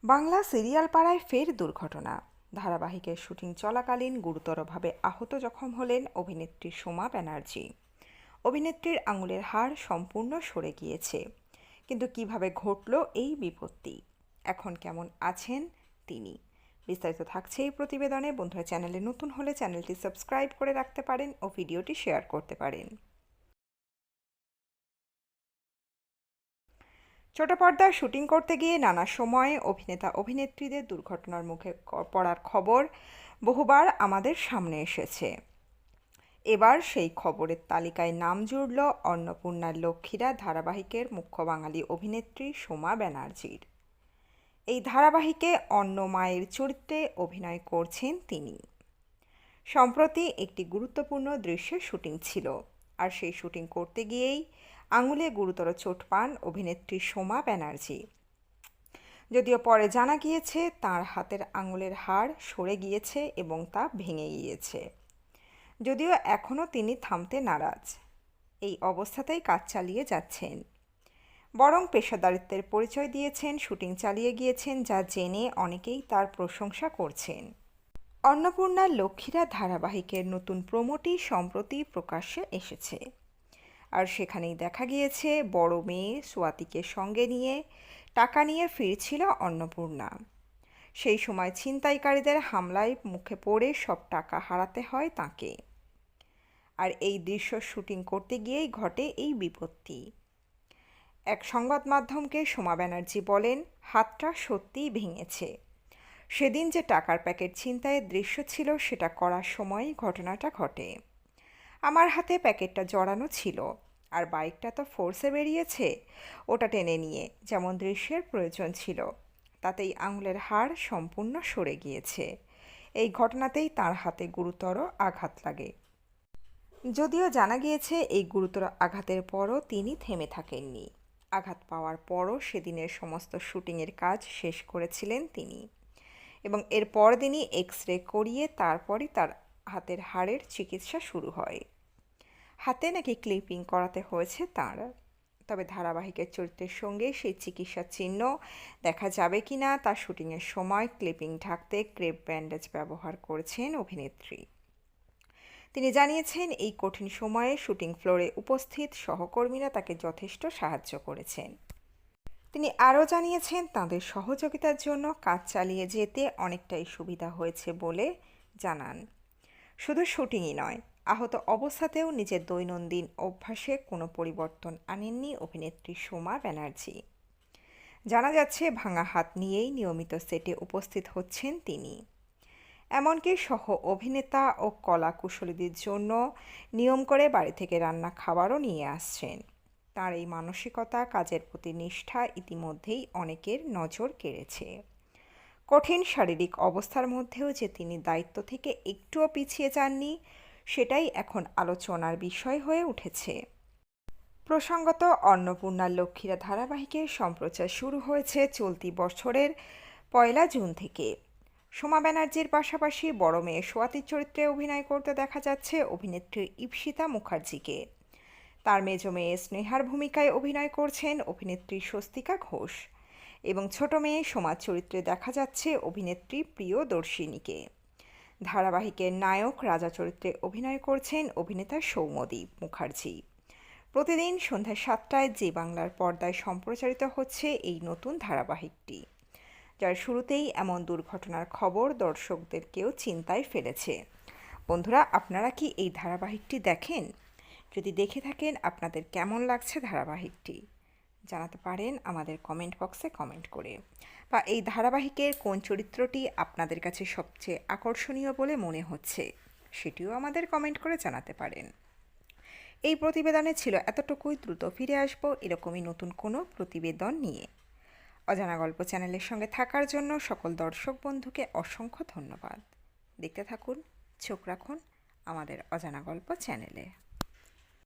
Bangla serial পাড়ায় ফের দুর্ঘটনা। ধারাবাহিকের শুটিং চলাকালীন গুরুতরভাবে আহত জখম হলেন অভিনেত্রী সোমা ব্যানার্জি। অভিনেত্রীর আঙুলের হাড় সম্পূর্ণ সরে গিয়েছে। কিন্তু কিভাবে ঘটল এই বিপত্তি, এখন কেমন আছেন তিনি, বিস্তারিত থাকছে এই প্রতিবেদনে। বন্ধুরা, চ্যানেলে নতুন হলে চ্যানেলটি সাবস্ক্রাইব করে রাখতে পারেন ও ভিডিওটি শেয়ার করতে পারেন। ছোট পর্দায় শুটিং করতে গিয়ে নানা সময়ে অভিনেতা অভিনেত্রীদের দুর্ঘটনার মুখে পড়ার খবর বহুবার আমাদের সামনে এসেছে। এবার সেই খবরের তালিকায় নাম জুড়ল অন্নপূর্ণার লক্ষ্মীরা ধারাবাহিকের মুখ্য বাঙালি অভিনেত্রী সোমা ব্যানার্জির। এই ধারাবাহিকে অন্ন মায়ের চরিত্রে অভিনয় করছেন তিনি। সম্প্রতি একটি গুরুত্বপূর্ণ দৃশ্যের শুটিং ছিল, আর সেই শুটিং করতে গিয়েই আঙুলে গুরুতর চোট পান অভিনেত্রী সোমা ব্যানার্জি। যদিও পরে জানা গিয়েছে তার হাতের আঙুলের হাড় সরে গিয়েছে এবং তা ভেঙে গিয়েছে। যদিও এখনও তিনি থামতে নারাজ, এই অবস্থাতেই কাজ চালিয়ে যাচ্ছেন। বরং পেশাদারিত্বের পরিচয় দিয়েছেন, শুটিং চালিয়ে গিয়েছেন, যা জেনে অনেকেই তার প্রশংসা করছেন। অন্নপূর্ণার লক্ষ্মীরা ধারাবাহিকের নতুন প্রোমোটি সম্প্রতি প্রকাশ্যে এসেছে, আর সেখানেই দেখা গিয়েছে বড় মেয়ে সোয়াতিকে সঙ্গে নিয়ে টাকা নিয়ে ফিরছিল অন্নপূর্ণা। সেই সময় ছিনতাইকারীদের হামলায় মুখে পড়ে সব টাকা হারাতে হয় তাকে। আর এই দৃশ্য শুটিং করতে গিয়েই ঘটে এই বিপত্তি। এক সংবাদ মাধ্যমকে সোমা ব্যানার্জি বলেন, হাতটা সত্যিই ভেঙেছে। সেদিন যে টাকার প্যাকেট ছিনতাইয়ের দৃশ্য ছিল, সেটা করার সময়ই ঘটনাটা ঘটে। আমার হাতে প্যাকেটটা জড়ানো ছিল, আর বাইকটা তো ফোর্সে বেরিয়েছে ওটা টেনে নিয়ে, যেমন দৃশ্যের প্রয়োজন ছিল, তাতেই আঙুলের হাড় সম্পূর্ণ সরে গিয়েছে। এই ঘটনাতেই তার হাতে গুরুতর আঘাত লাগে। যদিও জানা গিয়েছে এই গুরুতর আঘাতের পরও তিনি থেমে থাকেননি। আঘাত পাওয়ার পরও সেদিনের সমস্ত শুটিংয়ের কাজ শেষ করেছিলেন তিনি, এবং এর পরদিনই এক্স রে করিয়ে তারপরই তার হাতের হাড়ের চিকিৎসা শুরু হয়। হাতে নাকি ক্লিপিং করাতে হয়েছে তাঁর। তবে ধারাবাহিকের চরিত্রের সঙ্গে সেই চিকিৎসার চিহ্ন দেখা যাবে কি না তার শুটিংয়ের সময় ক্লিপিং ঢাকতে ক্রেপ ব্যান্ডেজ ব্যবহার করেছেন অভিনেত্রী। তিনি জানিয়েছেন, এই কঠিন সময়ে শুটিং ফ্লোরে উপস্থিত সহকর্মীরা তাকে যথেষ্ট সাহায্য করেছেন। তিনি আরও জানিয়েছেন, তাঁদের সহযোগিতার জন্য কাজ চালিয়ে যেতে অনেকটাই সুবিধা হয়েছে বলে জানান। শুধু শুটিংই নয়, আহত অবস্থাতেও নিজের দৈনন্দিন অভ্যাসে কোনো পরিবর্তন আনেননি অভিনেত্রী সোমা ব্যানার্জি। জানা যাচ্ছে ভাঙা হাত নিয়েই নিয়মিত সেটে উপস্থিত হচ্ছেন তিনি। এমনকি সহ অভিনেতা ও কলা কুশলীদের জন্য নিয়ম করে বাড়ি থেকে রান্না খাবারও নিয়ে আসছেন। তার এই মানসিকতা, কাজের প্রতি নিষ্ঠা ইতিমধ্যেই অনেকের নজর কেড়েছে। কঠিন শারীরিক অবস্থার মধ্যেও যে তিনি দায়িত্ব থেকে একটুও পিছিয়ে যাননি, সেটাই এখন আলোচনার বিষয় হয়ে উঠেছে। প্রসঙ্গত, অন্নপূর্ণার লক্ষ্মীরা ধারাবাহিকের সম্প্রচার শুরু হয়েছে চলতি বছরের 1 জুন থেকে। সোমা ব্যানার্জির পাশাপাশি বড় মেয়ে সোয়াতির চরিত্রে অভিনয় করতে দেখা যাচ্ছে অভিনেত্রী ঈপ্সিতা মুখার্জিকে। তার মেজ মেয়ে স্নেহার ভূমিকায় অভিনয় করছেন অভিনেত্রী স্বস্তিকা ঘোষ, এবং ছোট মেয়ে সোমার চরিত্রে দেখা যাচ্ছে অভিনেত্রী প্রিয়দর্শিনীকে। ধারাবাহিকের নায়ক রাজা চরিত্রে অভিনয় করছেন অভিনেতা সৌম্যদীপ মুখার্জি। প্রতিদিন সন্ধ্যা 7টায় জি বাংলার পর্দায় সম্প্রচারিত হচ্ছে এই নতুন ধারাবাহিকটি, যার শুরুতেই এমন দুর্ঘটনার খবর দর্শকদেরকেও চিন্তায় ফেলেছে। বন্ধুরা, আপনারা কি এই ধারাবাহিকটি দেখেন? যদি দেখে থাকেন, আপনাদের কেমন লাগছে ধারাবাহিকটি জানাতে পারেন আমাদের কমেন্ট বক্সে কমেন্ট করে। বা এই ধারাবাহিকের কোন চরিত্রটি আপনাদের কাছে সবচেয়ে আকর্ষণীয় বলে মনে হচ্ছে, সেটিও আমাদের কমেন্ট করে জানাতে পারেন। এই প্রতিবেদনে ছিল এতটুকুই। দ্রুত ফিরে আসবো এরকমই নতুন কোনো প্রতিবেদন নিয়ে। অজানা গল্প চ্যানেলের সঙ্গে থাকার জন্য সকল দর্শক বন্ধুকে অসংখ্য ধন্যবাদ। দেখতে থাকুন, চোখ রাখুন আমাদের অজানা গল্প চ্যানেলে।